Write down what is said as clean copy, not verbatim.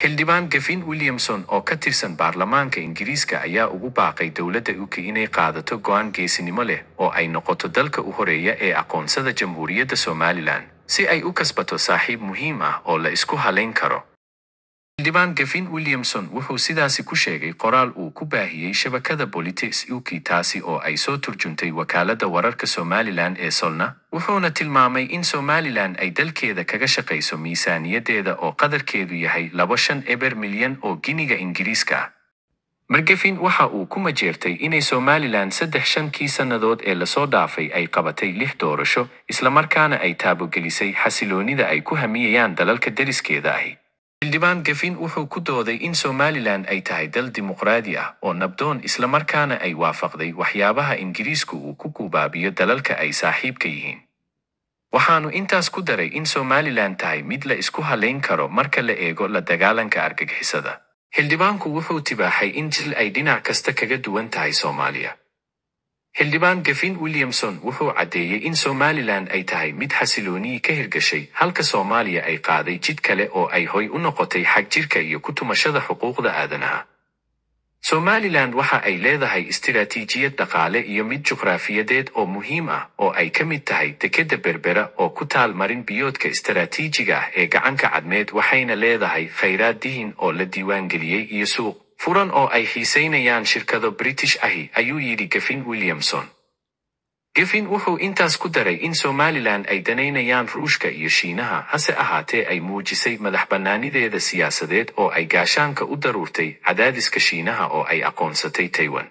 Xildhibaan Gavin Williamson oo ka tirsan baarlamaanka Ingiriiska ayaa ugu baaqay dowladda UK inay qaadato go'aan geesinimo leh oo ay noqoto dalka u horeeya ee aqoonsada Jamhuuriyadda Somaliland si ay u kasbato saaxiib muhiim ah oo la isku halayn karo. Xildhibaan Gavin Williamson wuxuu sidaasi ku sheegay qoraal uu ku baahiyey shabakada Politics UK taasi oo ay soo turjuntay wakaaladda wararka Somaliland ee Solna, wuxuuna tilmaamay in Somaliland ay dalkeeda kaga shaqayso miisaaniyadeeda oo qadarkeedu yahay 2.5 milyan oo giniga Ingiriiska ah. Gavin waxa uu ku majeertay inay Somaliland 3 sannadood ee lasoo dhaafay ay qabatay 6 doorasho, islamarkaana ay taabogelisay xasiloonida ay ku hamiyayaan dalalka deriskeeda ahi. Xildhibaan Gavin wuxuu ku dooday in Somaliland ay tahay dal dimuqraadi ah oo nabdoon islamarkaana ay waafaqday waxyaabaha Ingiriisku uu ku gubaabiyo dalalka ay saaxiibka yihiin. Waxaanu intaas ku daray in Somaliland tahay mid la isku halayn karo marka la eego la dagaalanka argagixisada. Xildhibaanku wuxuu tibaaxay in jil ay dhinac kasta kaga duwan tahay Soomaaliya. Xildhibaan Gavin Williamson wuxuu caddeeyey in Somaliland ay tahay mid xasilooni ka hirgashay halka Soomaaliya ay qaaday jid kale oo ay hoy u noqotay xag jirka iyo ku tumashada xuquuqda aadanaha. Somaliland waxa ay leedahay istiraatiijiyad dhaqaale iyo mid juqraafiyadeed oo muhiim ah oo ay ka mid tahay dekedda Berbera oo ku taal marin biyoodka istiraatiijiga ah ee gacanka cadmeed, waxayna leedahay khayraad dihin oo la diiwaangeliyey iyo suuq furan oo ay xiisaynayaan shirkado British ahi, ayuu yidhi Gavin Williamson. Gavin wuxuu intaas ku daray in Somaliland ay danaynayaan Ruushka iyo Shiinaha, hase ahaatee ay muujisay madaxbannaanideeda siyaasadeed oo ay gaashaanka u daruurtay cadaadiska Shiinaha oo ay aqoonsatay Taiwan.